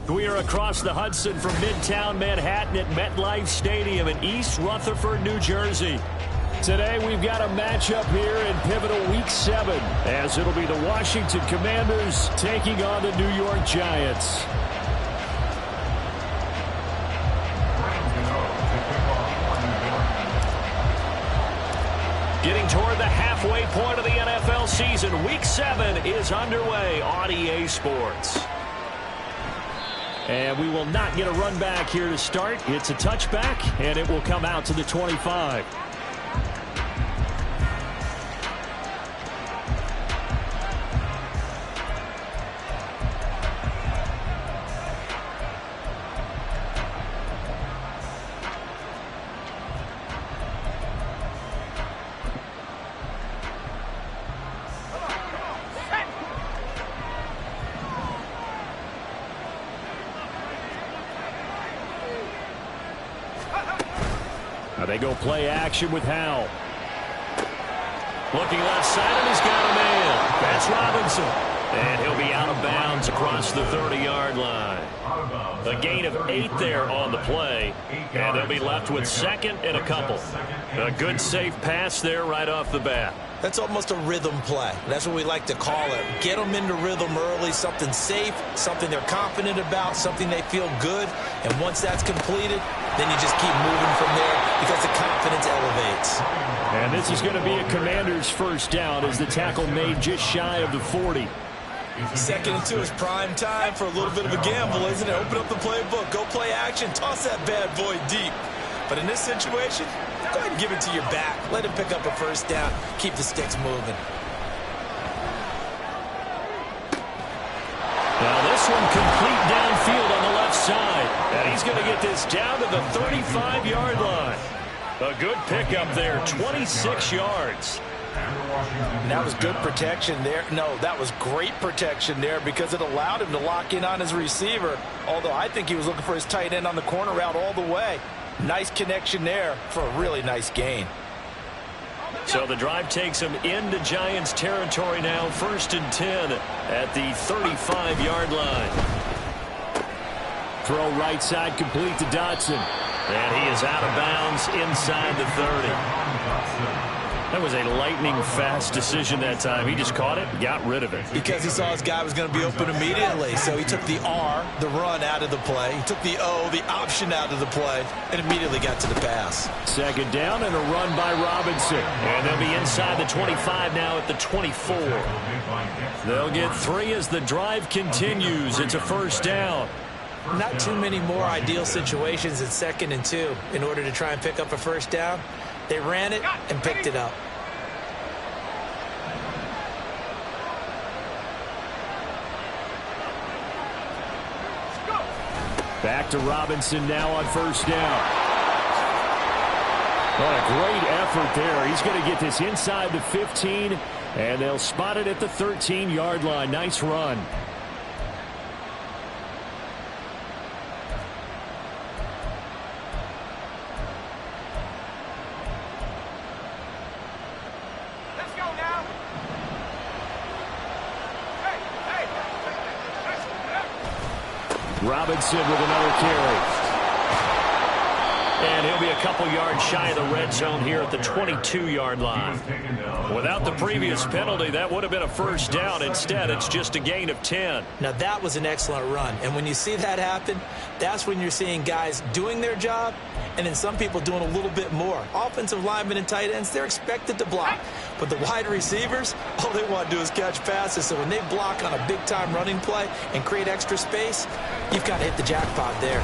We are across the Hudson from Midtown Manhattan at MetLife Stadium in East Rutherford, New Jersey. Today we've got a matchup here in pivotal Week 7, as it'll be the Washington Commanders taking on the New York Giants. Getting toward the halfway point of the NFL season, Week 7 is underway on EA Sports. And we will not get a run back here to start. It's a touchback, and it will come out to the 25. They go play action with Howell. Looking left side, and he's got a man. That's Robinson. And he'll be out of bounds across the 30-yard line. A gain of 8 there on the play. And they'll be left with second and a couple. A good safe pass there right off the bat. That's almost a rhythm play. That's what we like to call it. Get them into rhythm early, something safe, something they're confident about, something they feel good. And once that's completed, then you just keep moving from there because the confidence elevates. And this is going to be a Commander's first down as the tackle made just shy of the 40. 2nd and 2 is prime time for a little bit of a gamble, isn't it? Open up the playbook, go play action, toss that bad boy deep. But in this situation, go ahead and give it to your back. Let him pick up a first down. Keep the sticks moving. Now this one complete downfield on the left side. And he's going to get this down to the 35-yard line. A good pickup there, 26 yards. And that was good protection there. No, that was great protection there because it allowed him to lock in on his receiver. Although I think he was looking for his tight end on the corner route all the way. Nice connection there for a really nice gain. So the drive takes him into Giants territory now, 1st and 10 at the 35-yard line. Throw right side complete to Dotson. And he is out of bounds inside the 30. That was a lightning-fast decision that time. He just caught it and got rid of it. Because he saw his guy was going to be open immediately. So he took the R, the run, out of the play. He took the O, the option, out of the play, and immediately got to the pass. 2nd down and a run by Robinson. And they'll be inside the 25 now at the 24. They'll get 3 as the drive continues. It's a first down. Not too many more ideal situations in 2nd and 2 in order to try and pick up a first down. They ran it and picked it up. Back to Robinson now on first down. What a great effort there. He's going to get this inside the 15, and they'll spot it at the 13-yard line. Nice run. Robinson with another carry. And he'll be a couple yards shy of the red zone here at the 22-yard line. Without the previous penalty, that would have been a first down. Instead, it's just a gain of 10. Now, that was an excellent run. And when you see that happen, that's when you're seeing guys doing their job and then some people doing a little bit more. Offensive linemen and tight ends, they're expected to block. But the wide receivers, all they want to do is catch passes. So when they block on a big-time running play and create extra space, you've got to hit the jackpot there.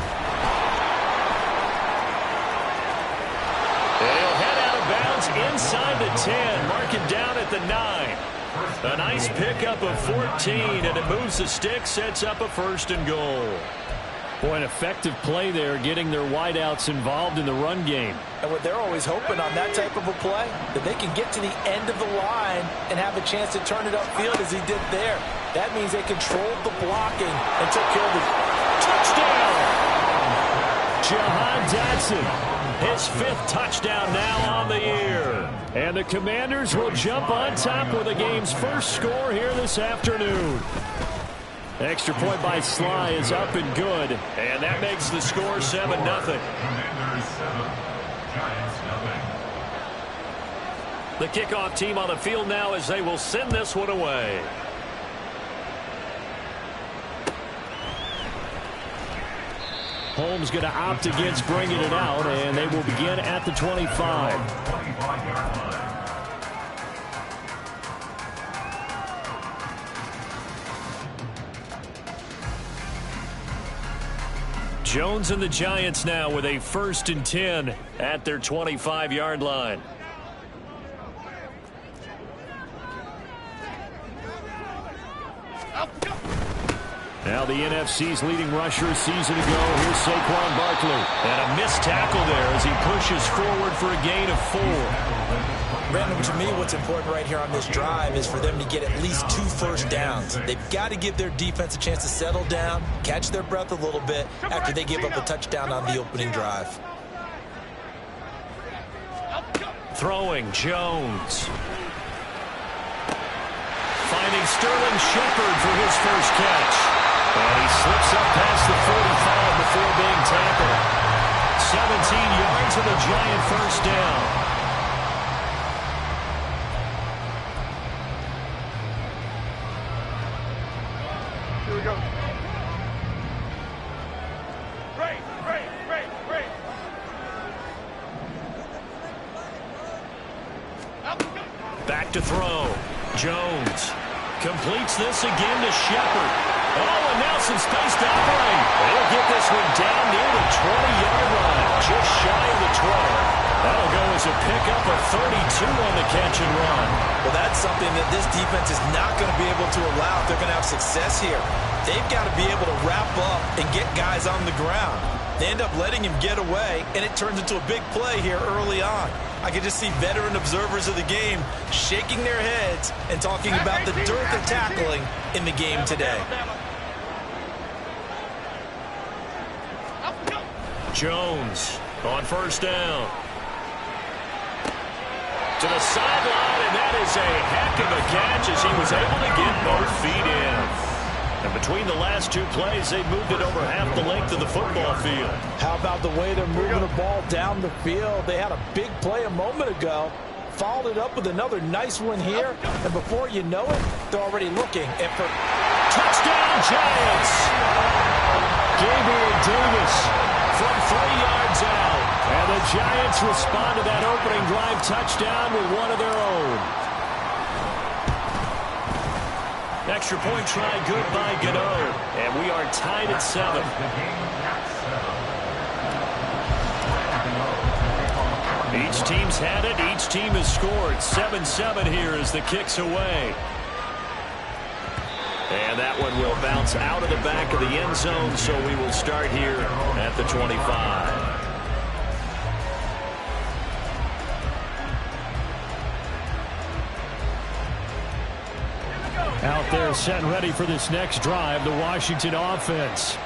And he'll head out of bounds inside the 10. Mark it down at the 9. A nice pickup of 14, and it moves the stick, sets up a 1st and goal. Boy, an effective play there, getting their wideouts involved in the run game. And what they're always hoping on that type of a play, that they can get to the end of the line and have a chance to turn it upfield as he did there. That means they controlled the blocking and took care of the touchdown. Jahan Dotson. His 5th touchdown now on the year. And the Commanders will jump on top with the game's first score here this afternoon. Extra point by Sly is up and good. And that makes the score 7-0. Commanders 7, Giants nothing. The kickoff team on the field now as they will send this one away. Holmes going to opt against bringing it out, and they will begin at the 25. 25-yard line. Jones and the Giants now with a 1st and 10 at their 25-yard line. Now the NFC's leading rusher a season ago. Here's Saquon Barkley. And a missed tackle there as he pushes forward for a gain of 4. Brandon, to me, what's important right here on this drive is for them to get at least 2 first downs. They've got to give their defense a chance to settle down, catch their breath a little bit after they give up a touchdown on the opening drive. Throwing, Jones. Finding Sterling Shepard for his first catch. And he slips up past the 45 before being tackled. 17 yards and a Giant first down. Here we go. Break. Back to throw. Jones completes this again to Shepard. Oh, and now some space to operate. They'll get this one down near the 20-yard line, just shy of the 20. That'll go as a pickup of 32 on the catch and run. Well, that's something that this defense is not going to be able to allow if they're going to have success here. They've got to be able to wrap up and get guys on the ground. They end up letting him get away, and it turns into a big play here early on. I can just see veteran observers of the game shaking their heads and talking about the dearth of tackling in the game today. Jones on first down. To the sideline, and that is a heck of a catch as he was able to get both feet in. And between the last 2 plays, they moved it over half the length of the football field. How about the way they're moving the ball down the field? They had a big play a moment ago, followed it up with another nice one here, and before you know it, they're already looking at for touchdown Giants. Gabriel Davis from 3 yards out. And the Giants respond to that opening drive touchdown with one of their own. Extra point try good by Gano. And we are tied at 7. Each team's had it. Each team has scored. 7-7 here as the kick's away. And that one will bounce out of the back of the end zone, so we will start here at the 25. Out there set and ready for this next drive, the Washington offense.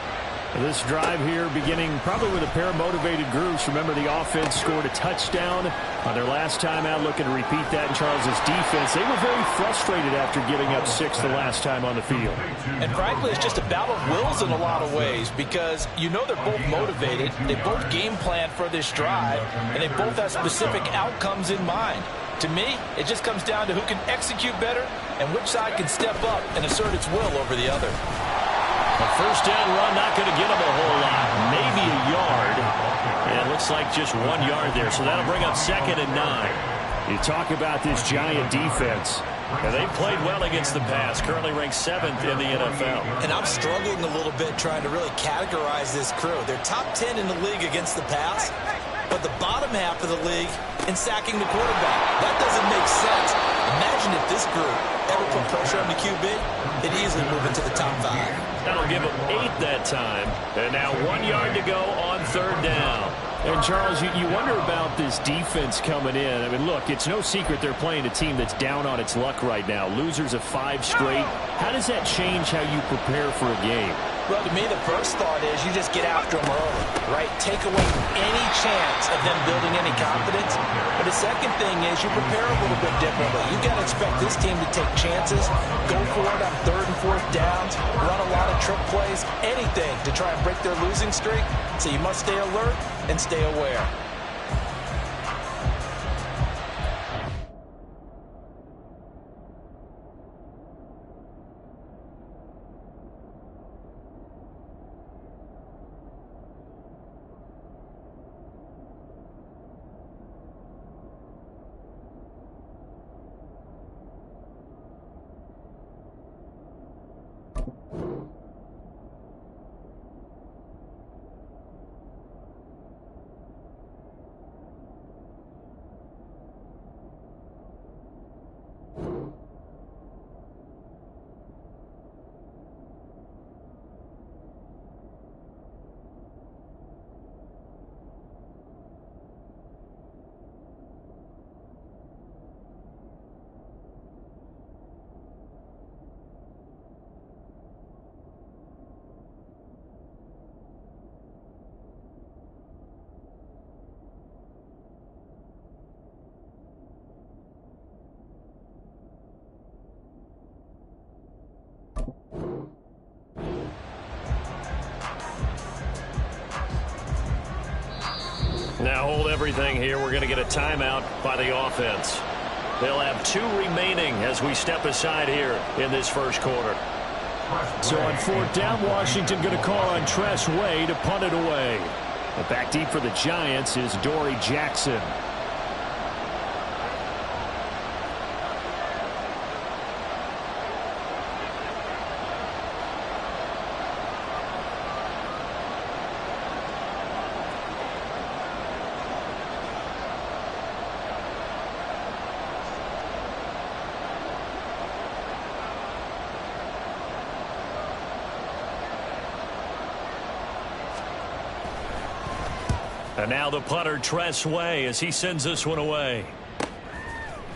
This drive here beginning probably with a pair of motivated groups. Remember, the offense scored a touchdown on their last time out. Looking to repeat that in Charles's defense. They were very frustrated after giving up 6 the last time on the field. And frankly, it's just a battle of wills in a lot of ways because you know they're both motivated. They both game plan for this drive, and they both have specific outcomes in mind. To me, it just comes down to who can execute better and which side can step up and assert its will over the other. A first down run, not going to get him a whole lot. Maybe a yard. And it looks like just 1 yard there. So that'll bring up 2nd and 9. You talk about this Giant defense. And they played well against the pass. Currently ranked 7th in the NFL. And I'm struggling a little bit trying to really categorize this crew. They're top 10 in the league against the pass, but the bottom half of the league in sacking the quarterback. That doesn't make sense. Imagine if this group ever put pressure on the QB, they'd easily move into the top 5. That'll give them 8 that time. And now 1 yard to go on 3rd down. And, Charles, you wonder about this defense coming in. I mean, look, it's no secret they're playing a team that's down on its luck right now. Losers of 5 straight. How does that change how you prepare for a game? Well, to me, the first thought is you just get after them early, right? Take away any chance of them building any confidence. But the second thing is you prepare a little bit differently. You've got to expect this team to take chances, go for it on 3rd and 4th downs, run a lot of trick plays, anything to try and break their losing streak. So you must stay alert and stay aware. Now hold everything here. We're going to get a timeout by the offense. They'll have 2 remaining as we step aside here in this first quarter. So on 4th down, Washington going to call on Tress Way to punt it away. But back deep for the Giants is Dory Jackson. And now the punter, Tress Way, as he sends this one away.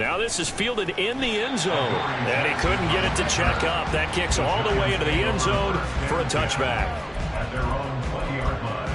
Now this is fielded in the end zone. And he couldn't get it to check up. That kicks all the way into the end zone for a touchback. At their own 20-yard line.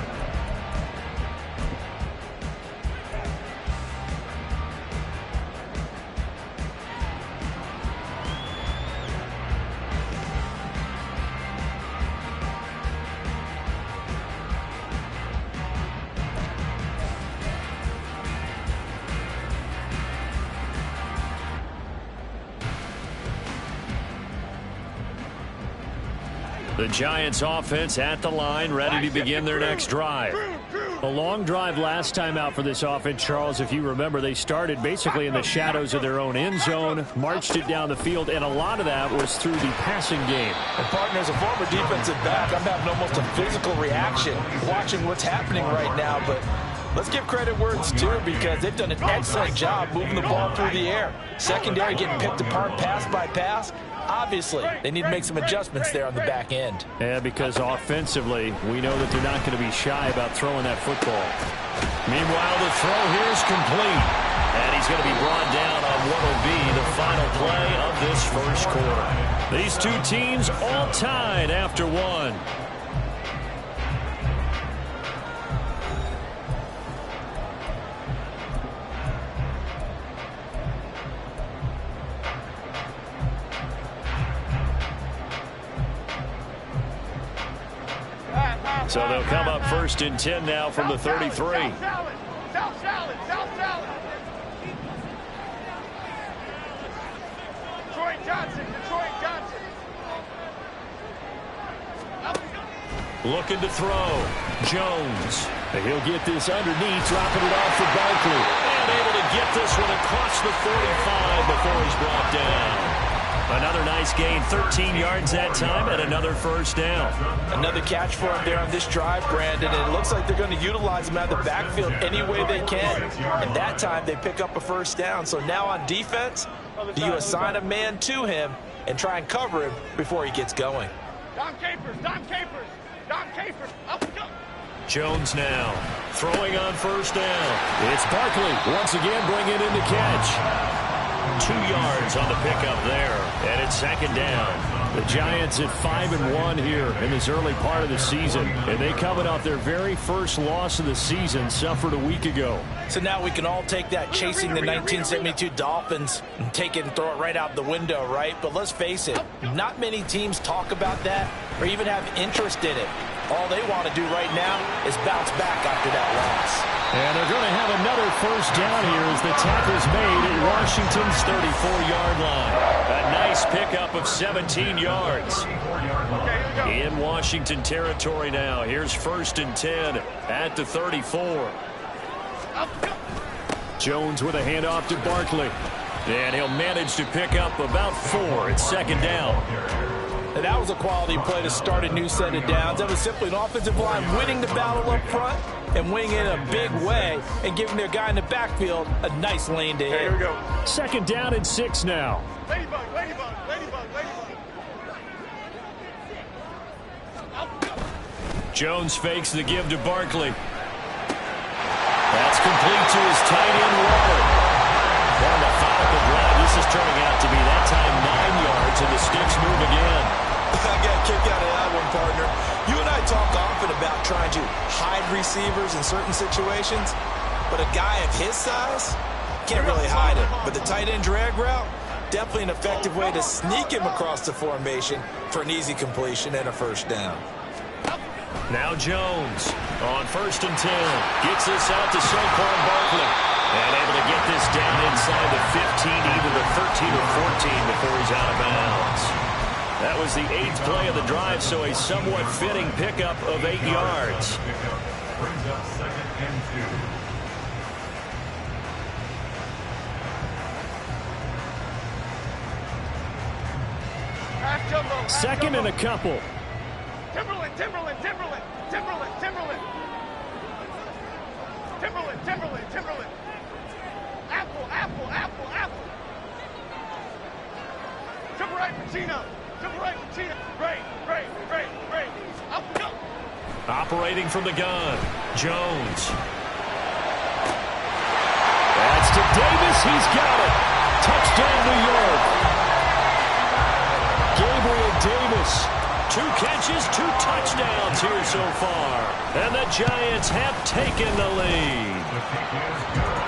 The Giants offense at the line, ready to begin their next drive. A long drive last time out for this offense, Charles. If you remember, they started basically in the shadows of their own end zone, marched it down the field, and a lot of that was through the passing game. And partner, as a former defensive back, I'm having almost a physical reaction watching what's happening right now. But let's give credit where it's due, because they've done an excellent job moving the ball through the air. Secondary getting picked apart pass by pass. Obviously, they need to make some adjustments there on the back end. Yeah, because offensively, we know that they're not going to be shy about throwing that football. Meanwhile, the throw here is complete. And he's going to be brought down on what will be the final play of this first quarter. These two teams all tied after one. So they'll come up 1st and 10 now from the 33. South salad. Detroit Johnson. Looking to throw. Jones. He'll get this underneath, dropping it off for Barkley. And able to get this one across the 45 before he's brought down. Another nice gain, 13 yards that time, and another first down. Another catch for him there on this drive, Brandon, and it looks like they're going to utilize him out of the backfield any way they can. And that time they pick up a first down. So now on defense, do you assign a man to him and try and cover him before he gets going? Dom Capers. Up we go. Jones now throwing on first down. It's Barkley once again bringing in the catch. 2 yards on the pickup there, and it's 2nd down. The Giants at 5-1 here in this early part of the season. And they coming off their very first loss of the season, suffered a week ago. So now we can all take that chasing the 1972 Dolphins and take it and throw it right out the window, right? But let's face it, not many teams talk about that or even have interest in it. All they want to do right now is bounce back after that loss. And they're going to have another first down here as the tackle's made at Washington's 34-yard line. A nice pickup of 17 yards. In Washington territory now. Here's 1st and 10 at the 34. Jones with a handoff to Barkley. And he'll manage to pick up about 4 at 2nd down. And that was a quality play to start a new set of downs. That was simply an offensive line winning the battle up front and winning it in a big way and giving their guy in the backfield a nice lane to hit. Here we go. 2nd down and 6 now. Ladybug, ladybug, ladybug, ladybug. Jones fakes the give to Barkley. That's complete to his tight end, Waller. What a methodical drive. This is turning out to be that time 9 yards, and the sticks move again. I got a kick out of that one, partner. You and I talk often about trying to hide receivers in certain situations, but a guy of his size can't really hide him. But the tight end drag route, definitely an effective way to sneak him across the formation for an easy completion and a first down. Now Jones on 1st and 10. Gets this out to Saquon Barkley. And able to get this down inside the 15, either the 13 or 14 before he's out of bounds. That was the 8th play of the drive, so a somewhat fitting pickup of 8 yards. Brings up 2nd and 2. Half jumbo. Half 2nd jumbo. and a couple. Timberland, Timberland, Timberland, Timberland, Timberland. Timberland, Timberland, Timberland. Apple, apple, apple, apple. Triple right for Chino. Triple right for Chino. Great, great, great, great. Up, go. Operating from the gun, Jones. That's to Davis. He's got it. Touchdown, New York. Gabriel Davis. 2 catches, 2 touchdowns here so far. And the Giants have taken the lead.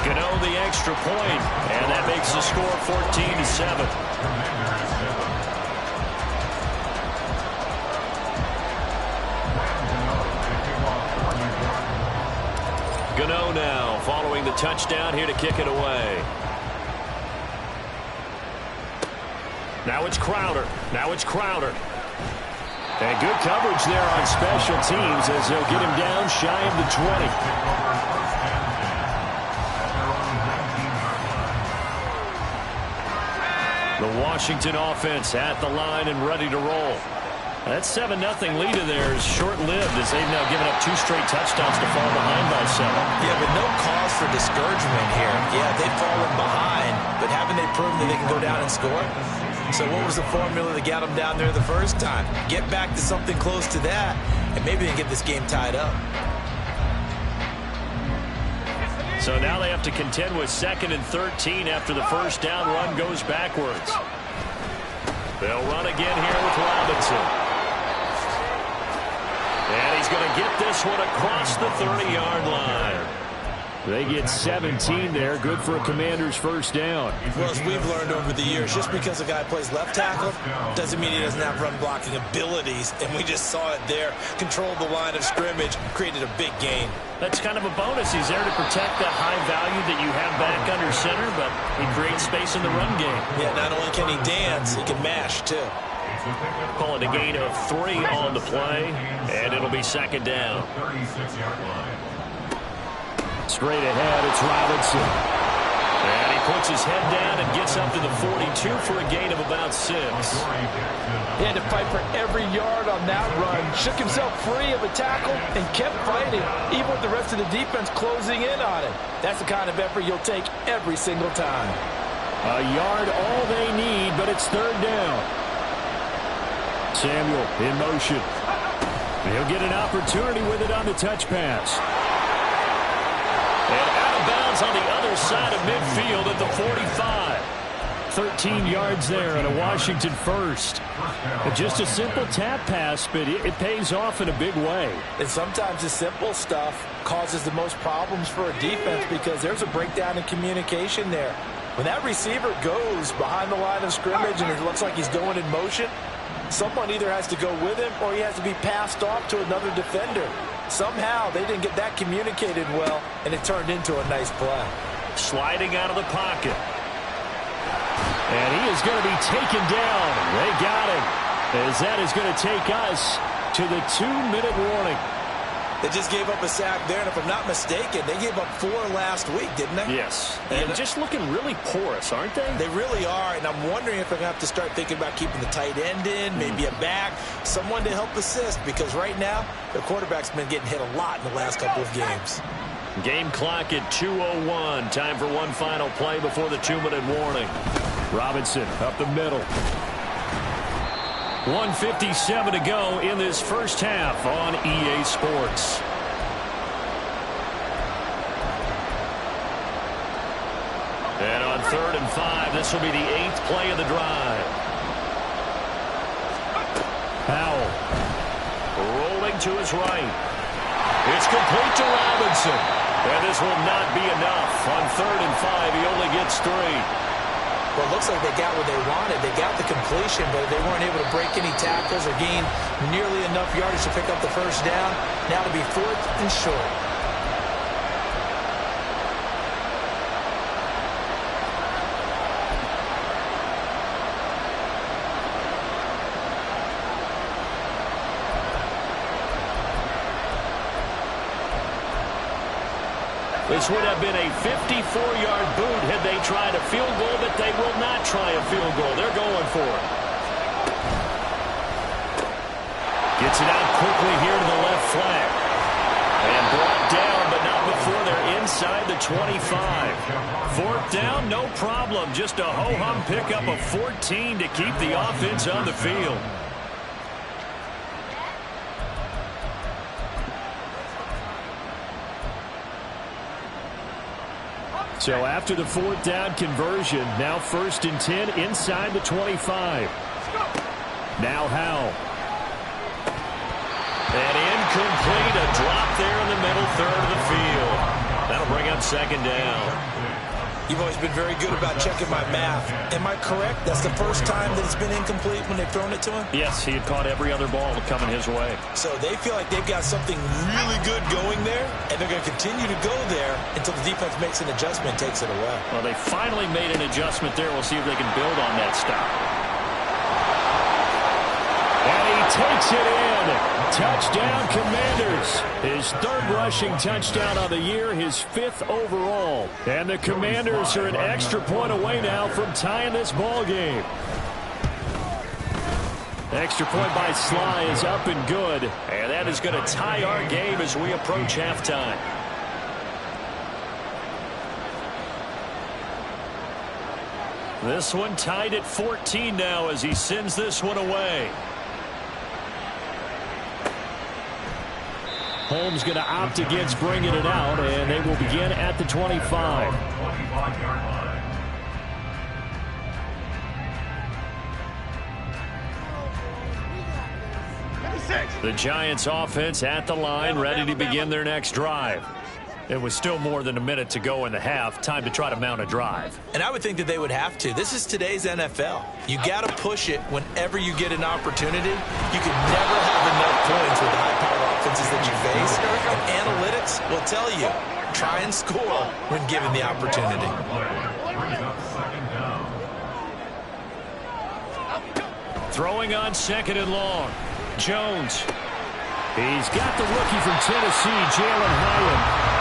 Gano the extra point, and that makes the score 14-7. Gano now following the touchdown here to kick it away. Now it's Crowder. Now it's Crowder. And good coverage there on special teams as they'll get him down shy of the 20. The Washington offense at the line and ready to roll. That 7-0 lead of theirs short-lived as they've now given up 2 straight touchdowns to fall behind by 7. Yeah, but no cause for discouragement here. Yeah, they've fallen behind, but haven't they proven that they can go down and score? So what was the formula that got them down there the first time? Get back to something close to that, and maybe they can get this game tied up. So now they have to contend with 2nd and 13 after the first down run goes backwards. They'll run again here with Robinson. And he's going to get this one across the 30-yard line. They get 17 there. Good for a Commander's first down. Well, as we've learned over the years, just because a guy plays left tackle doesn't mean he doesn't have run blocking abilities. And we just saw it there. Controlled the line of scrimmage, created a big gain. That's kind of a bonus. He's there to protect that high value that you have back under center, but he creates space in the run game. Yeah, not only can he dance, he can mash, too. Call it a gain of 3 on the play, and it'll be 2nd down. 36-yard line. Straight ahead, it's Robinson. And he puts his head down and gets up to the 42 for a gain of about 6. He had to fight for every yard on that run. Shook himself free of a tackle and kept fighting, even with the rest of the defense closing in on him. That's the kind of effort you'll take every single time. A yard all they need, but it's 3rd down. Samuel in motion. He'll get an opportunity with it on the touch pass. And out of bounds on the other side of midfield at the 45. 13 yards there and a Washington first. Just a simple tap pass, but it pays off in a big way. And sometimes the simple stuff causes the most problems for a defense because there's a breakdown in communication there. When that receiver goes behind the line of scrimmage and it looks like he's going in motion, someone either has to go with him or he has to be passed off to another defender. Somehow they didn't get that communicated well, and it turned into a nice play. Sliding out of the pocket. And he is going to be taken down. They got him. As that is going to take us to the 2-minute warning. They just gave up a sack there, and if I'm not mistaken, they gave up 4 last week, didn't they? Yes. And just looking really porous, aren't they? They really are, and I'm wondering if they're going to have to start thinking about keeping the tight end in, maybe a back, someone to help assist, because right now, the quarterback's been getting hit a lot in the last couple of games. Game clock at 2:01. Time for one final play before the 2-minute warning. Robinson up the middle. 1:57 to go in this first half on EA Sports. And on 3rd and 5, this will be the 8th play of the drive. Powell. Rolling to his right. It's complete to Robinson. And this will not be enough. On 3rd and 5, he only gets 3. Well, it looks like they got what they wanted. They got the completion, but they weren't able to break any tackles or gain nearly enough yardage to pick up the first down. Now to be 4th and short. This would have been a 54-yard boot had they tried a field goal, but they will not try a field goal. They're going for it. Gets it out quickly here to the left flank. And brought down, but not before they're inside the 25. 4th down, no problem. Just a ho-hum pickup of 14 to keep the offense on the field. So after the 4th down conversion, now 1st and 10 inside the 25. Now Howell. And incomplete, a drop there in the middle 3rd of the field. That'll bring up 2nd down. You've always been very good about checking my math. Am I correct? That's the first time that it's been incomplete when they've thrown it to him? Yes, he had caught every other ball coming his way. So they feel like they've got something really good going there, and they're going to continue to go there until the defense makes an adjustment and takes it away. Well, they finally made an adjustment there. We'll see if they can build on that stop. And he takes it in. Touchdown, Commanders. His 3rd rushing touchdown of the year, his 5th overall. And the Commanders are an extra point away now from tying this ball game. Extra point by Sly is up and good. And that is going to tie our game as we approach halftime. This one tied at 14 now as he sends this one away. Holmes going to opt against bringing it out, and they will begin at the 25. The Giants offense at the line, ready to begin their next drive. It was still more than a minute to go in the half. Time to try to mount a drive. And I would think that they would have to. This is today's NFL. You got to push it whenever you get an opportunity. You can never have enough points with the high-powered offenses that you face. And analytics will tell you, try and score when given the opportunity. Throwing on 2nd and long. Jones. He's got the rookie from Tennessee, Jalen Hyatt.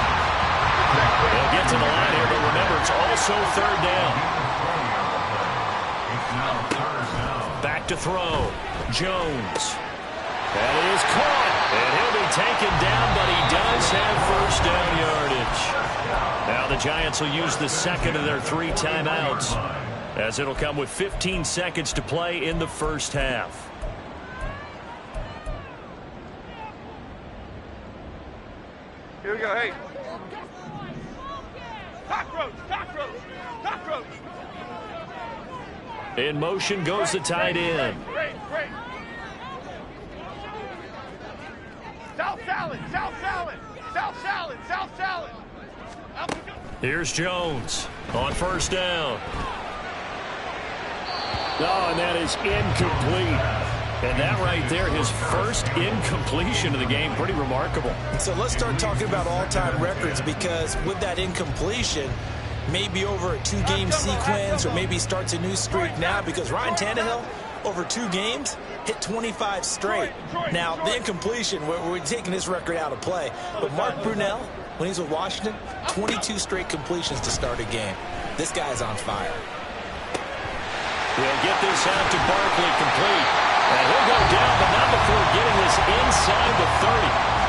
They'll get to the line here, but remember, it's also 3rd down. Back to throw. Jones. That is caught. And he'll be taken down, but he does have 1st down yardage. Now the Giants will use the 2nd of their 3 timeouts, as it'll come with 15 seconds to play in the first half. Here we go, hey. Cockroach, cockroach, cockroach. In motion goes the tight end. South salad, south salad, south salad, south salad. Here's Jones on first down. Oh, and that is incomplete. And that right there, his first incompletion of the game, pretty remarkable. So let's start talking about all-time records, because with that incompletion, maybe over a 2-game sequence, or maybe starts a new streak now, because Ryan Tannehill, over 2 games, hit 25 straight. Now, the incompletion, we're taking his record out of play. But Mark Brunell, when he's with Washington, 22 straight completions to start a game. This guy's on fire. We'll get this out to Barkley, complete. And he'll go down, but not before getting this inside the 30.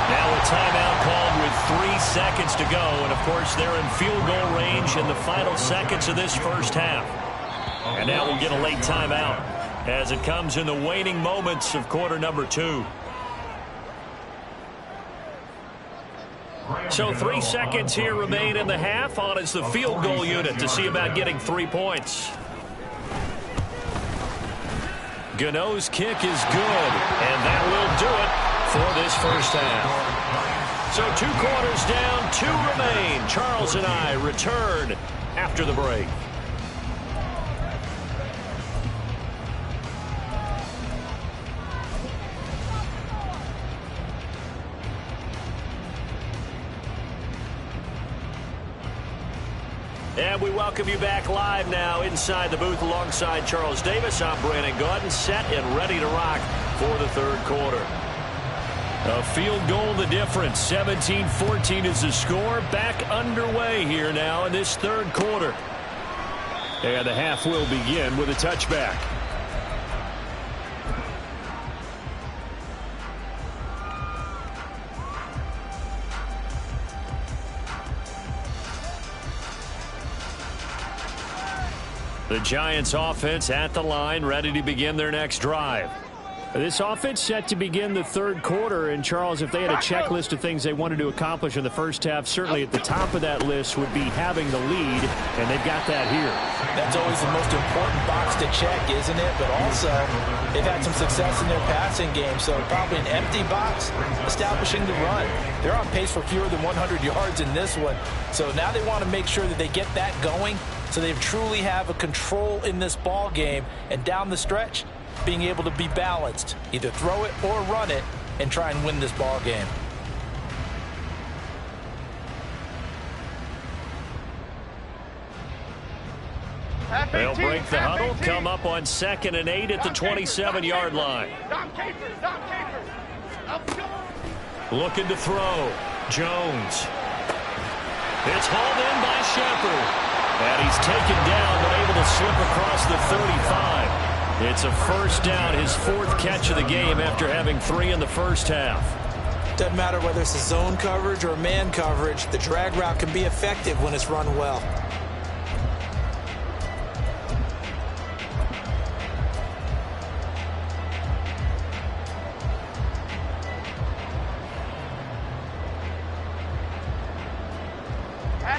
Now a timeout called with 3 seconds to go. And, of course, they're in field goal range in the final seconds of this first half. And now we'll get a late timeout as it comes in the waning moments of quarter number 2. So 3 seconds here remain in the half. On is the field goal unit to see about getting 3 points. Gano's kick is good, and that will do it for this first half. So 2 quarters down, 2 remain. Charles and I return after the break. And we welcome you back live now inside the booth alongside Charles Davis. I'm Brandon Gaudin, set and ready to rock for the third quarter. A field goal the difference. 17-14 is the score. Back underway here now in this third quarter. And the half will begin with a touchback. The Giants offense at the line, ready to begin their next drive. This offense set to begin the third quarter. And, Charles, if they had a checklist of things they wanted to accomplish in the first half, certainly at the top of that list would be having the lead, and they've got that here. That's always the most important box to check, isn't it? But also, they've had some success in their passing game, so probably an empty box, establishing the run. They're on pace for fewer than 100 yards in this one, so now they want to make sure that they get that going so they truly have a control in this ball game, and down the stretch, being able to be balanced, either throw it or run it, and try and win this ball game. They'll break the huddle, come up on 2nd and 8 at the 27-yard line. Looking to throw. Jones. It's hauled in by Shepard. And he's taken down, but able to slip across the 35. It's a first down, his 4th catch of the game after having 3 in the first half. Doesn't matter whether it's a zone coverage or man coverage, the drag route can be effective when it's run well.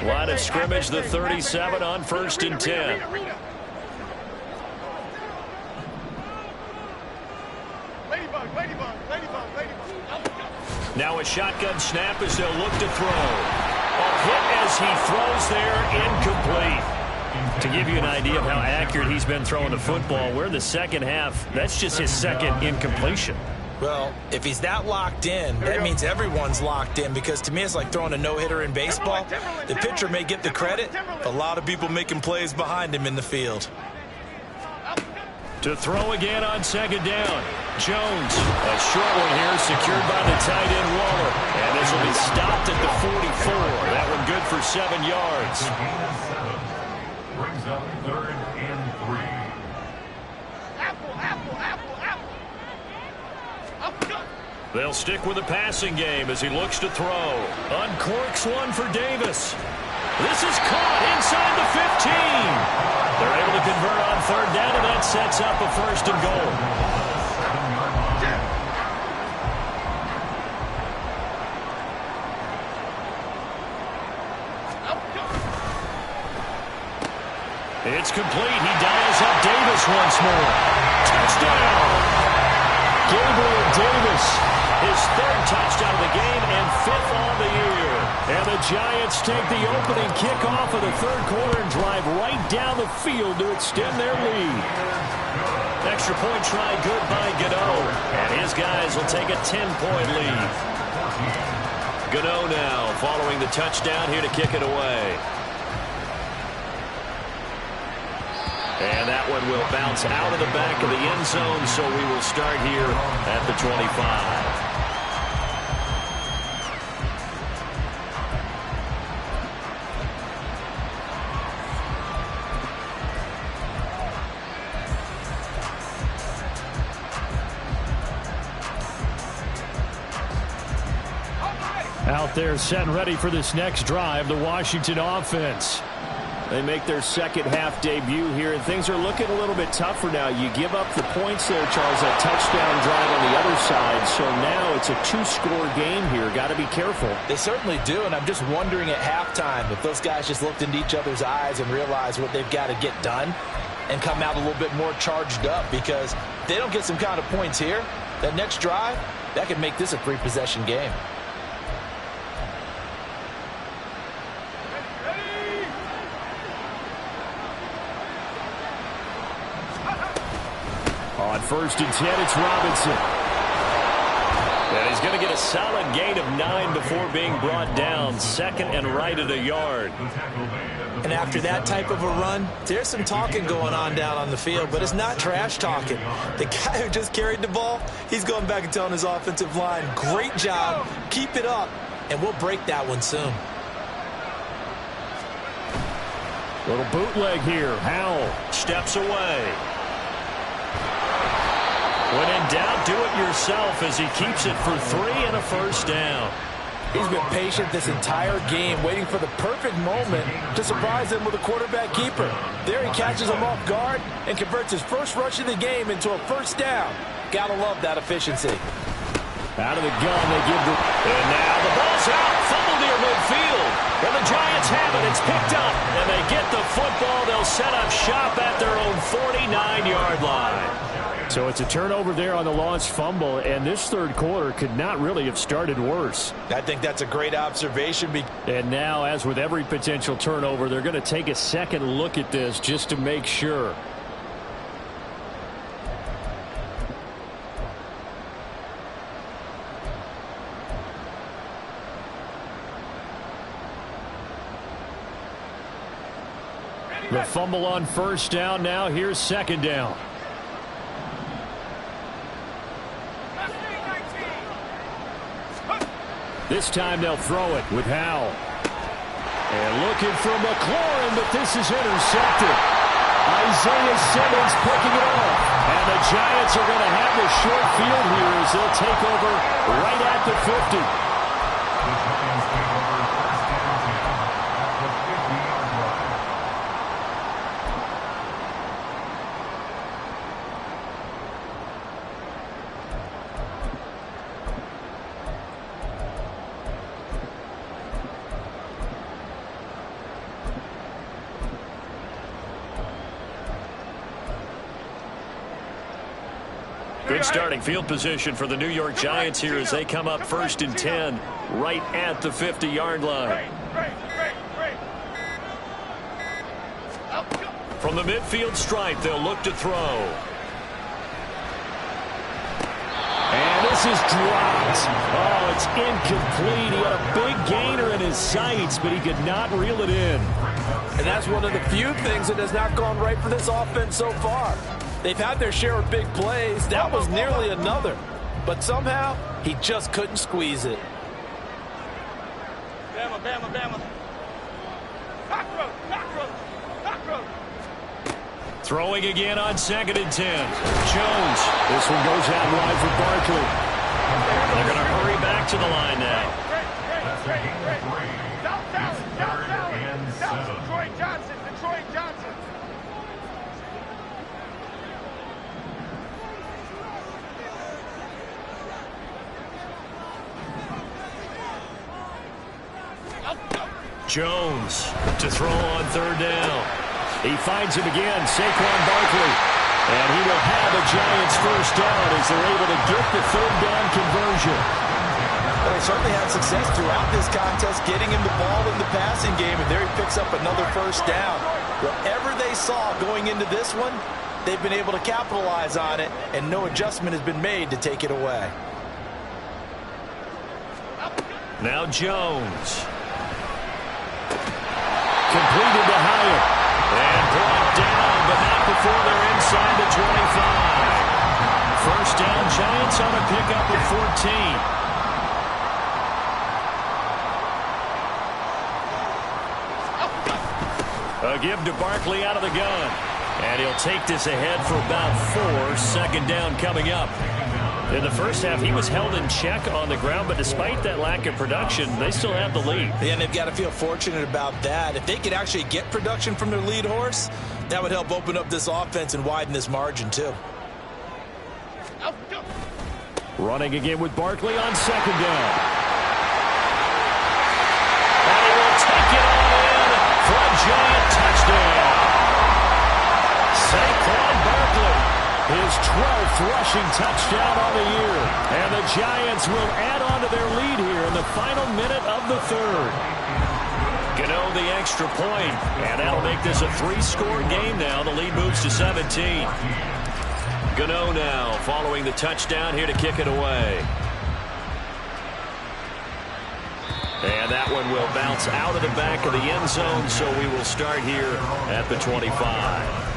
Line of scrimmage, the 37 on 1st and 10. Now a shotgun snap as they'll look to throw. A hit as he throws there, incomplete. To give you an idea of how accurate he's been throwing the football, we're in the second half. That's just his 2nd incompletion. Well, if he's that locked in, that means everyone's locked in, because to me it's like throwing a no-hitter in baseball. The pitcher may get the credit, a lot of people making plays behind him in the field. To throw again on 2nd down. Jones, a short one here, secured by the tight end Waller. And this will be stopped at the 44. That one good for 7 yards. Brings up 3rd and 3. They'll stick with the passing game as he looks to throw. Uncorks one for Davis. This is caught inside the 15. They're able to convert on 3rd down, and that sets up a 1st and goal. It's complete. He dials up Davis once more. Touchdown! Gabriel Davis, his third touchdown of the game and fifth on the year. And the Giants take the opening kickoff of the third quarter and drive right down the field to extend their lead. Extra point try good by Gano. And his guys will take a 10-point lead. Gano now following the touchdown here to kick it away. And that one will bounce out of the back of the end zone, so we will start here at the 25. Out there set and ready for this next drive, the Washington offense. They make their second half debut here, and things are looking a little bit tougher now. You give up the points there, Charles, that touchdown drive on the other side. So now it's a two-score game here. Got to be careful. They certainly do, and I'm just wondering at halftime if those guys just looked into each other's eyes and realized what they've got to get done and come out a little bit more charged up, because if they don't get some kind of points here, that next drive, that could make this a three-possession game. On 1st and 10, it's Robinson. And he's going to get a solid gain of 9 before being brought down. Second and right at a yard. And after that type of a run, there's some talking going on down on the field, but it's not trash talking. The guy who just carried the ball, he's going back and telling his offensive line, great job, keep it up, and we'll break that one soon. Little bootleg here. Howell steps away. When in doubt, do it yourself as he keeps it for 3 and a first down. He's been patient this entire game, waiting for the perfect moment to surprise them with a quarterback keeper. There he catches him off guard and converts his first rush of the game into a first down. Gotta love that efficiency. Out of the gun, they give the... And now the ball's out, fumbled near midfield. And the Giants have it, it's picked up. And they get the football, they'll set up shop at their own 49-yard line. So it's a turnover there on the lost fumble, and this third quarter could not really have started worse. I think that's a great observation. And now, as with every potential turnover, they're going to take a second look at this just to make sure. The fumble on first down. Now here's second down. This time they'll throw it with Howell. And looking for McLaurin, but this is intercepted. Isaiah Simmons picking it off. And the Giants are going to have the short field here as they'll take over right at the 50. Good starting field position for the New York Giants here as they come up 1st and 10 right at the 50-yard line. From the midfield stripe, they'll look to throw. And this is dropped. Oh, it's incomplete. He had a big gainer in his sights, but he could not reel it in. And that's one of the few things that has not gone right for this offense so far. They've had their share of big plays. That was nearly another. But somehow, he just couldn't squeeze it. Bama, Bama, Bama. Back road, back road, back road. Throwing again on 2nd and 10. Jones. This one goes out wide for Barkley. They're going to hurry back to the line now. Detroit Johnson, Detroit Johnson. Jones to throw on 3rd down. He finds him again, Saquon Barkley. And he will have a Giants first down as they're able to get the third down conversion. Well, they certainly had success throughout this contest, getting him the ball in the passing game, and there he picks up another first down. Whatever they saw going into this one, they've been able to capitalize on it, and no adjustment has been made to take it away. Now Jones. Completed to Hyatt. And brought down, but not before they're inside the 25. First down, Giants on a pickup of 14. A give to Barkley out of the gun. And he'll take this ahead for about 4. Second down coming up. In the first half, he was held in check on the ground, but despite that lack of production, they still have the lead. Yeah, and they've got to feel fortunate about that. If they could actually get production from their lead horse, that would help open up this offense and widen this margin, too. Running again with Barkley on second down. And he will take it on in for a Giant touchdown. Saquon Barkley. His 12th rushing touchdown on the year. And the Giants will add on to their lead here in the final minute of the third. Gano the extra point, and that'll make this a 3-score game now. The lead moves to 17. Gano now following the touchdown here to kick it away. And that one will bounce out of the back of the end zone, so we will start here at the 25.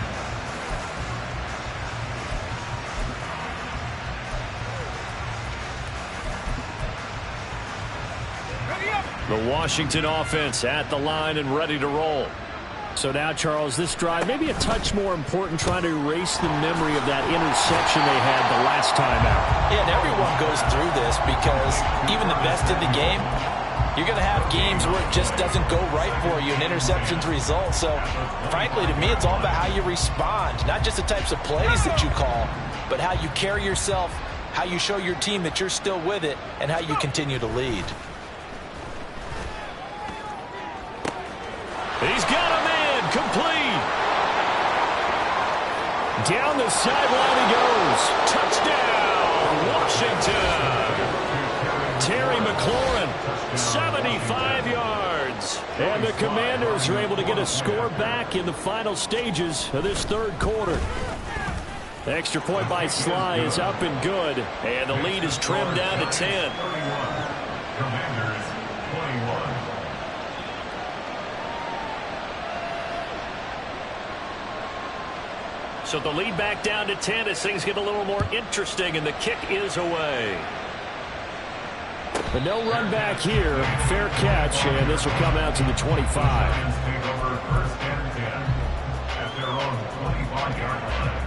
The Washington offense at the line and ready to roll. So now, Charles, this drive maybe a touch more important, trying to erase the memory of that interception they had the last time out. Yeah, and everyone goes through this because even the best in the game, you're going to have games where it just doesn't go right for you and interceptions result. So, frankly, to me, it's all about how you respond, not just the types of plays that you call, but how you carry yourself, how you show your team that you're still with it, and how you continue to lead. He's got a man complete. Down the sideline he goes. Touchdown, Washington. Terry McLaurin, 75 yards. And the Commanders are able to get a score back in the final stages of this third quarter. The extra point by Sly is up and good. And the lead is trimmed down to 10. Commanders 21. So the lead back down to 10 as things get a little more interesting, and the kick is away. But no run back here. Fair catch, and this will come out to the 25. Giants take over first and 10 at their own 25-yard line.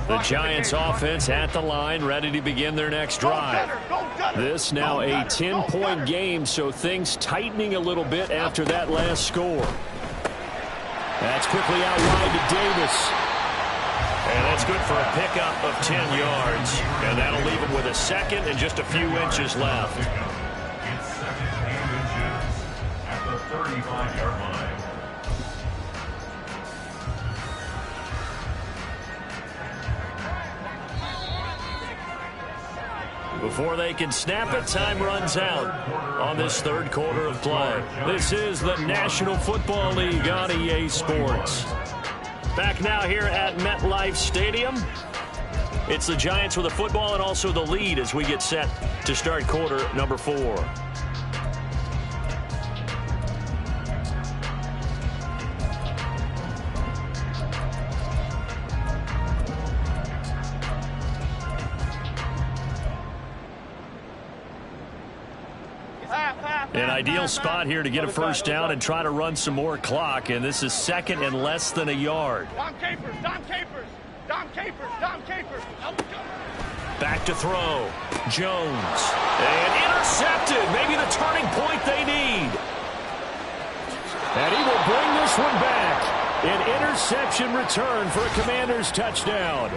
The Giants offense at the line, ready to begin their next drive. This now a 10-point game, so things tightening a little bit after that last score. That's quickly out wide to Davis. And that's good for a pickup of 10 yards. And that'll leave him with a second and just a few inches left. It's second and inches at the 35-yard line. Before they can snap it, time runs out on this third quarter of play. This is the National Football League on EA Sports. Back now here at MetLife Stadium. It's the Giants with the football and also the lead as we get set to start quarter number 4. An ideal spot here to get a first down and try to run some more clock, and this is second and less than a yard. Dom Capers, Dom Capers, Dom Capers, Dom Capers. Back to throw. Jones. And intercepted. Maybe the turning point they need. And he will bring this one back. An interception return for a Commanders touchdown.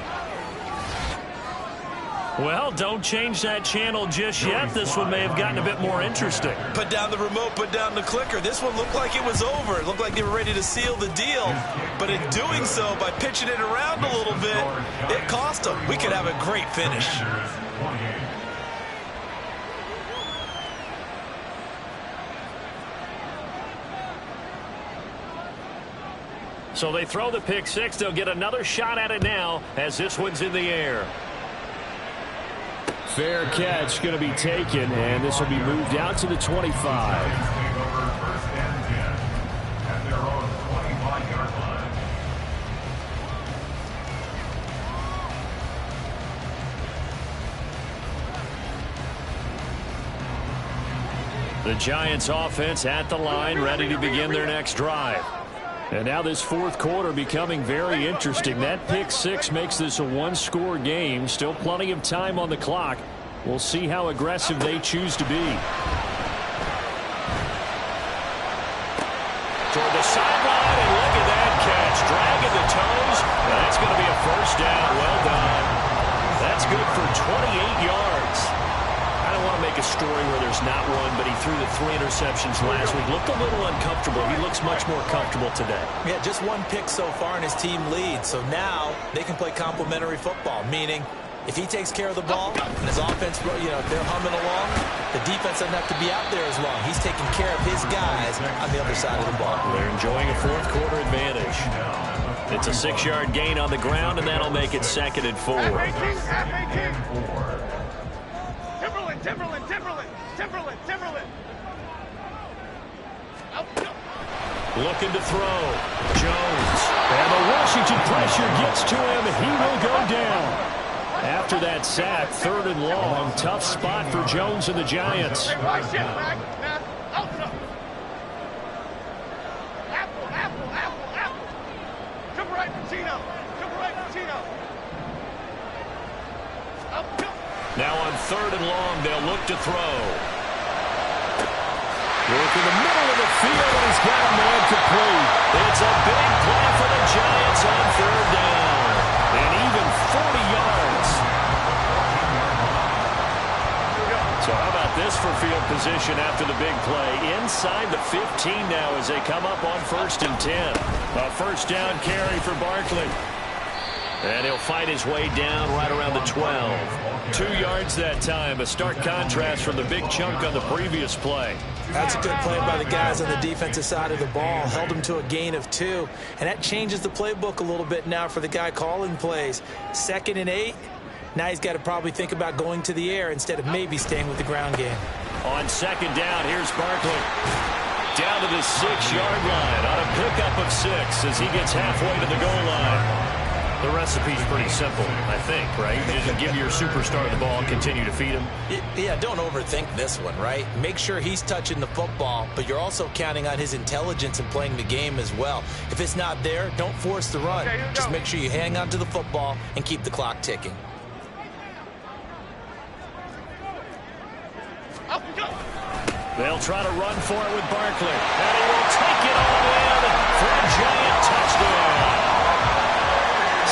Well, don't change that channel just yet. This one may have gotten a bit more interesting. Put down the remote, put down the clicker. This one looked like it was over. It looked like they were ready to seal the deal. But in doing so, by pitching it around a little bit, it cost them. We could have a great finish. So they throw the pick six. They'll get another shot at it now as this one's in the air. Fair catch going to be taken, and this will be moved out to the 25. The Giants offense at the line, ready to begin their next drive. And now this fourth quarter becoming very interesting. That pick six makes this a one-score game. Still plenty of time on the clock. We'll see how aggressive they choose to be. Toward the sideline, and look at that catch. Dragging the toes. And that's going to be a first down. Well done. That's good for 28 yards. I don't want to make a story where there's not one, but he threw the 3 interceptions last week. Looked a little uncomfortable. He looks much more comfortable today. Yeah, just one pick so far and his team leads. So now they can play complementary football, meaning if he takes care of the ball and his offense, if they're humming along, the defense doesn't have to be out there as long. He's taking care of his guys on the other side of the ball. They're enjoying a fourth quarter advantage. It's a 6-yard gain on the ground, and that'll make it 2nd and 4. Timberland. Looking to throw. Jones. And the Washington pressure gets to him. He will go down. After that sack, 3rd and long. Tough spot for Jones and the Giants. Apple. Jump right, Patino. Now on 3rd and long, they'll look to throw. Work in the middle of the field, and he's got a man complete. It's a big play for the Giants on 3rd down. And even 40 yards. So how about this for field position after the big play? Inside the 15 now as they come up on 1st and 10. A first down carry for Barkley. And he'll fight his way down right around the 12. 2 yards that time. A stark contrast from the big chunk on the previous play. That's a good play by the guys on the defensive side of the ball. Held him to a gain of 2. And that changes the playbook a little bit now for the guy calling plays. 2nd and 8. Now he's got to probably think about going to the air instead of maybe staying with the ground game. On 2nd down, here's Barkley. Down to the 6-yard line on a pickup of 6 as he gets halfway to the goal line. The recipe's pretty simple, I think, right? You just give your superstar the ball and continue to feed him. Yeah, don't overthink this one, right? Make sure he's touching the football, but you're also counting on his intelligence and playing the game as well. If it's not there, don't force the run. Just make sure you hang on to the football and keep the clock ticking. They'll try to run for it with Barkley. And he will take it all in for a Giant touchdown.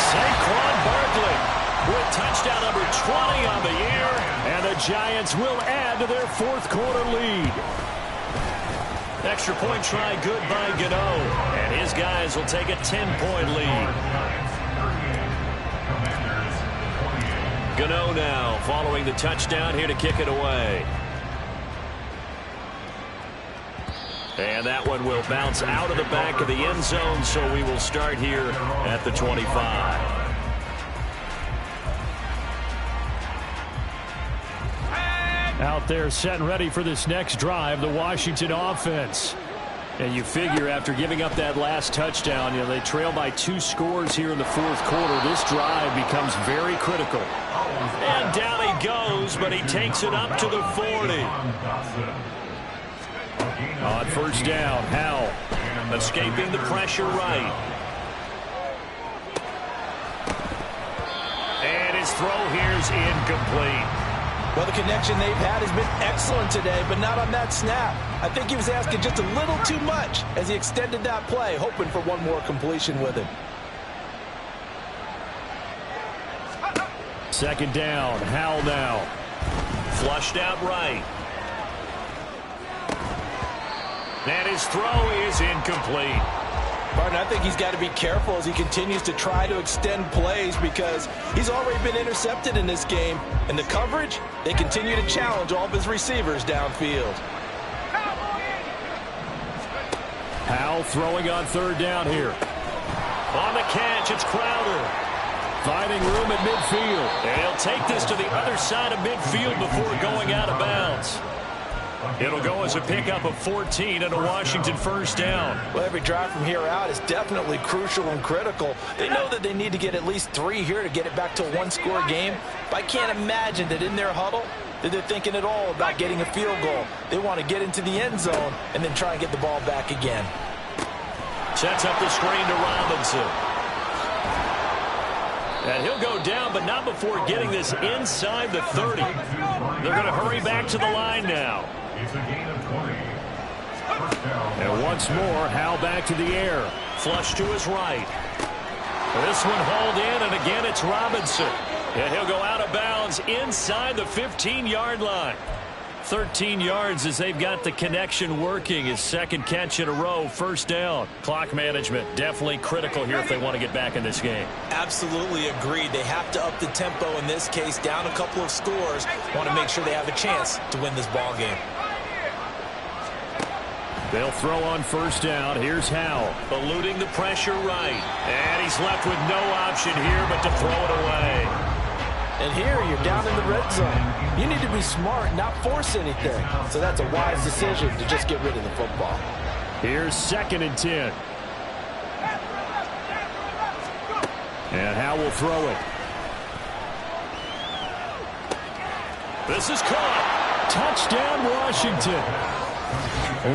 Saquon Barkley with touchdown number 20 on the year, and the Giants will add to their 4th quarter lead. Extra point try good by Gano, and his guys will take a 10-point lead. Gano now following the touchdown here to kick it away. And that one will bounce out of the back of the end zone, so we will start here at the 25. Out there set and ready for this next drive, the Washington offense. And you figure after giving up that last touchdown, they trail by 2 scores here in the 4th quarter. This drive becomes very critical. And down he goes, but he takes it up to the 40. On 1st down, Howell escaping the pressure right. And his throw here's incomplete. Well, the connection they've had has been excellent today, but not on that snap. I think he was asking just a little too much as he extended that play, hoping for one more completion with it. Second down. Howell now. Flushed out right. And his throw is incomplete. Martin, I think he's got to be careful as he continues to try to extend plays because he's already been intercepted in this game. And the coverage, they continue to challenge all of his receivers downfield. Howell throwing on third down here. On the catch, it's Crowder. Finding room at midfield. And he'll take this to the other side of midfield before going out of bounds. It'll go as a pickup of 14 and a Washington first down. Well, every drive from here out is definitely crucial and critical. They know that they need to get at least 3 here to get it back to a one-score game. But I can't imagine that in their huddle that they're thinking at all about getting a field goal. They want to get into the end zone and then try and get the ball back again. Sets up the screen to Robinson. And he'll go down, but not before getting this inside the 30. They're going to hurry back to the line now. It's a gain of 20. First down. And once more, Howell back to the air. Flush to his right. This one hauled in, and again it's Robinson. And he'll go out of bounds inside the 15-yard line. 13 yards as they've got the connection working. His second catch in a row, first down. Clock management definitely critical here if they want to get back in this game. Absolutely agreed. They have to up the tempo in this case, down a couple of scores. Want to make sure they have a chance to win this ball game. They'll throw on first down. Here's Howell. Eluding the pressure right. And he's left with no option here but to throw it away. And here you're down in the red zone. You need to be smart, not force anything. So that's a wise decision to just get rid of the football. Here's 2nd and 10. And Howell will throw it. This is caught. Touchdown, Washington.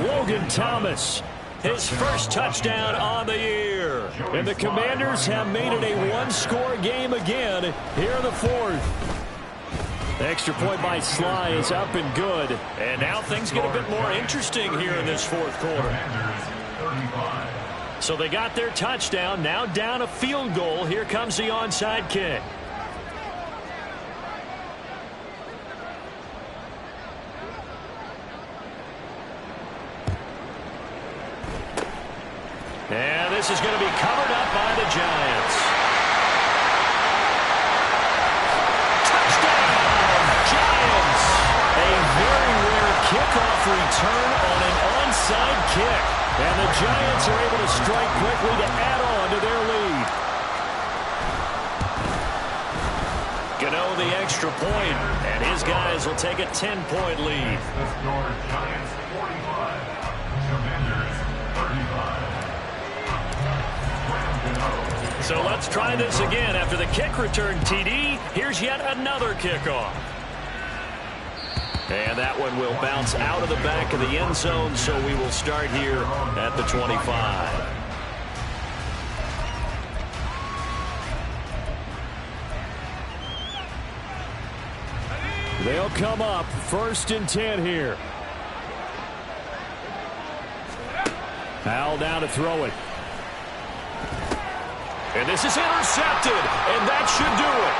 Logan Thomas. His first touchdown on the year. And the Commanders have made it a one-score game again here in the 4th. The extra point by Sly is up and good. And now things get a bit more interesting here in this 4th quarter. So they got their touchdown, now down a field goal. Here comes the onside kick. And this is going to be covered up by the Giants. Touchdown, Giants! A very rare kickoff return on an onside kick. And the Giants are able to strike quickly to add on to their lead. Gano the extra point, and his guys will take a 10-point lead. The score, Giants 45, Commanders 35. So let's try this again. After the kick return TD, here's yet another kickoff. And that one will bounce out of the back of the end zone, so we will start here at the 25. They'll come up 1st and 10 here. Howell down to throw it. And this is intercepted, and that should do it.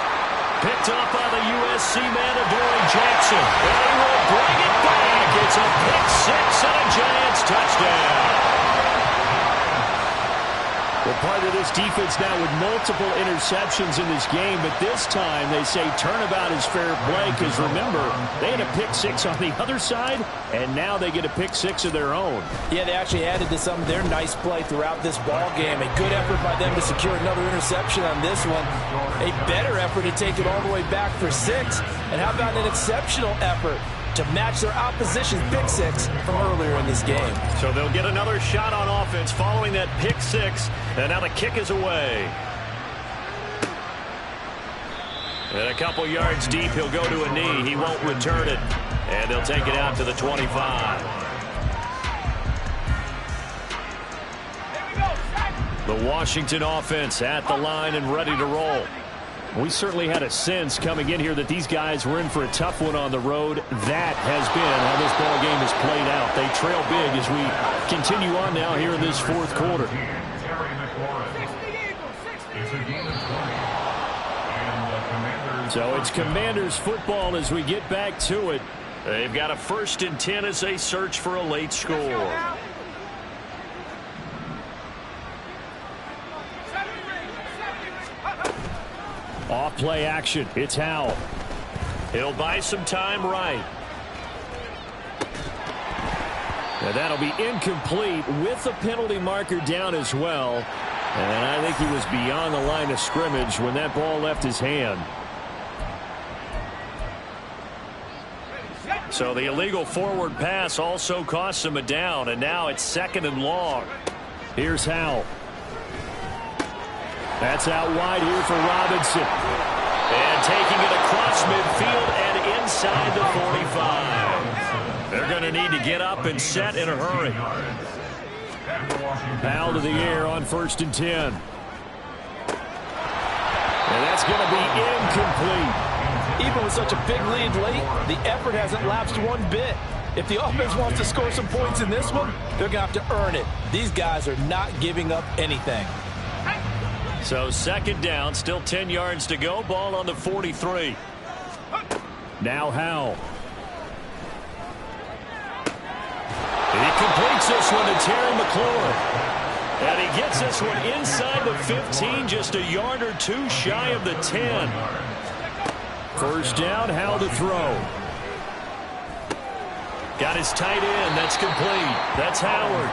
Picked up by the USC man, Adoree Jackson. And he will bring it back. It's a pick six and a Giants touchdown. Well, part of this defense now with multiple interceptions in this game, but this time they say turnabout is fair play because, remember, they had a pick six on the other side, and now they get a pick six of their own. Yeah, they actually added to some of their nice play throughout this ball game. A good effort by them to secure another interception on this one. A better effort to take it all the way back for 6. And how about an exceptional effort to match their opposition's pick six from earlier in this game. So they'll get another shot on offense following that pick six, and now the kick is away. And a couple yards deep, he'll go to a knee. He won't return it, and they'll take it out to the 25. The Washington offense at the line and ready to roll. We certainly had a sense coming in here that these guys were in for a tough one on the road. That has been how this ball game has played out. They trail big as we continue on now here in this 4th quarter. So it's Commanders football as we get back to it. They've got a 1st and 10 as they search for a late score. Off play action. It's Howell. He'll buy some time right. And that'll be incomplete with the penalty marker down as well. And I think he was beyond the line of scrimmage when that ball left his hand. So the illegal forward pass also costs him a down, and now it's 2nd and long. Here's Howell. That's out wide here for Robinson. And taking it across midfield and inside the 45. They're going to need to get up and set in a hurry. Foul to the air on 1st and 10. And that's going to be incomplete. Even with such a big lead late, the effort hasn't lapsed one bit. If the offense wants to score some points in this one, they're going to have to earn it. These guys are not giving up anything. So 2nd down, still 10 yards to go. Ball on the 43. Now Howell. He completes this one to Terry McLaurin. And he gets this one inside the 15, just a yard or two shy of the 10. 1st down, Howell to throw. Got his tight end. That's complete. That's Howard.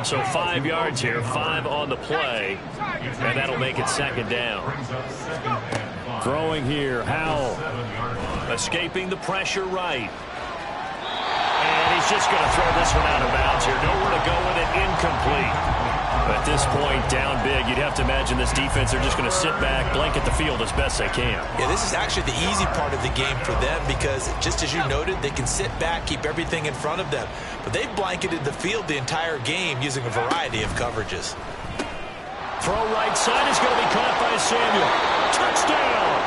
So 5 yards here, 5 on the play. And that'll make it 2nd down. Throwing here, Howell. Escaping the pressure right. And he's just going to throw this one out of bounds here. Nowhere to go with it, incomplete. At this point, down big, you'd have to imagine this defense, they're just going to sit back, blanket the field as best they can. Yeah, this is actually the easy part of the game for them because, just as you noted, they can sit back, keep everything in front of them. But they've blanketed the field the entire game using a variety of coverages. Throw right side is going to be caught by Samuel. Touchdown!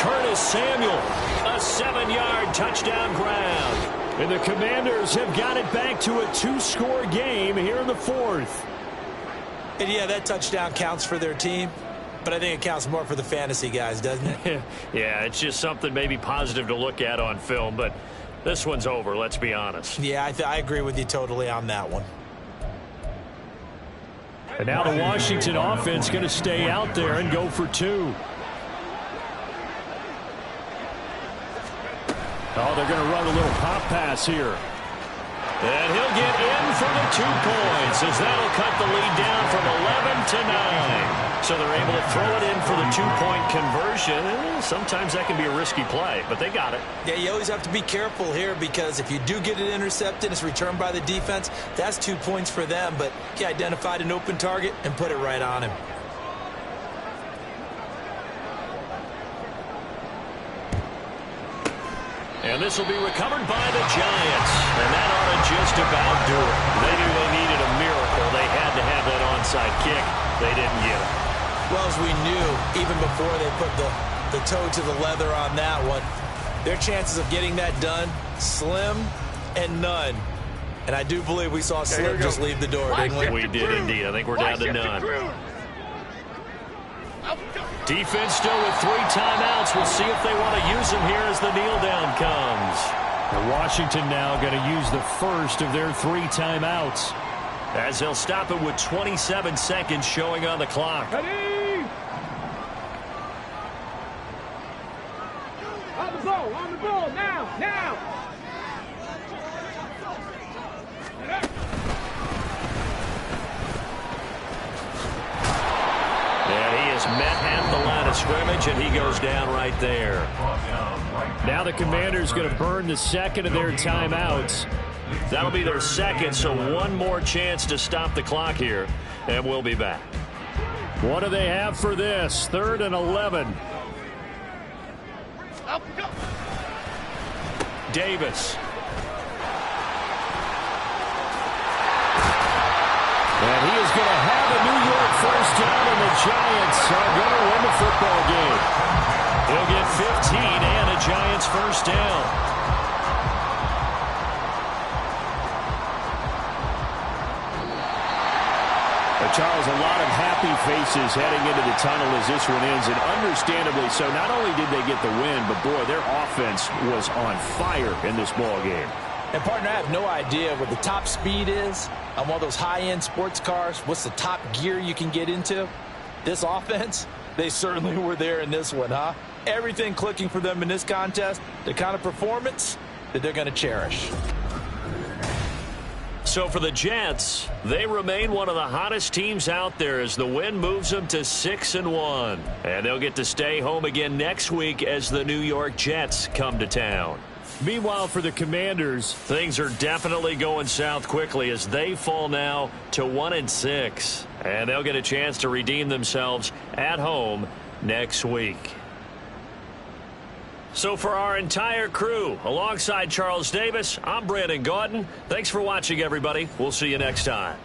Curtis Samuel, a 7-yard touchdown grab. And the Commanders have got it back to a 2-score game here in the 4th. And yeah, that touchdown counts for their team, but I think it counts more for the fantasy guys, doesn't it? Yeah, it's just something maybe positive to look at on film, but this one's over, let's be honest. Yeah, I agree with you totally on that one. And now the Washington offense going to stay out there and go for 2. Oh, they're going to run a little pop pass here. And he'll get in for the 2 points as that'll cut the lead down from 11 to 9. So they're able to throw it in for the 2-point conversion. Sometimes that can be a risky play, but they got it. Yeah, you always have to be careful here because if you do get it intercepted, it's returned by the defense. That's 2 points for them, but he identified an open target and put it right on him. And this will be recovered by the Giants. And that ought to just about do it. They knew they needed a miracle. They had to have that onside kick. They didn't get it. Well, as we knew, even before they put the toe to the leather on that one, their chances of getting that done, slim and none. And I do believe we saw Slim just leave the door, didn't we? We did indeed. I think we're down to none. Defense still with 3 timeouts. We'll see if they want to use them here as the kneel down comes. And Washington now going to use the first of their 3 timeouts. As he'll stop it with 27 seconds showing on the clock. Ready? On the ball, now! And he is met at the line of scrimmage, and he goes down right there. Now the Commanders going to burn the 2nd of their timeouts. That'll be their 2nd, so 1 more chance to stop the clock here, and we'll be back. What do they have for this? 3rd and 11. Davis. And he is going to have a New York 1st down, and the Giants are going to win the football game. He'll get 15 and a Giants 1st down. A Charles, a lot of happy faces heading into the tunnel as this one ends, and understandably so. Not only did they get the win, but, boy, their offense was on fire in this ball game. And, partner, I have no idea what the top speed is on one of those high-end sports cars. What's the top gear you can get into? This offense, they certainly were there in this one, huh? Everything clicking for them in this contest, the kind of performance that they're going to cherish. So for the Jets, they remain one of the hottest teams out there as the win moves them to 6-1. And they'll get to stay home again next week as the New York Jets come to town. Meanwhile, for the Commanders, things are definitely going south quickly as they fall now to 1-6. And they'll get a chance to redeem themselves at home next week. So for our entire crew, alongside Charles Davis, I'm Brandon Gaudin. Thanks for watching, everybody. We'll see you next time.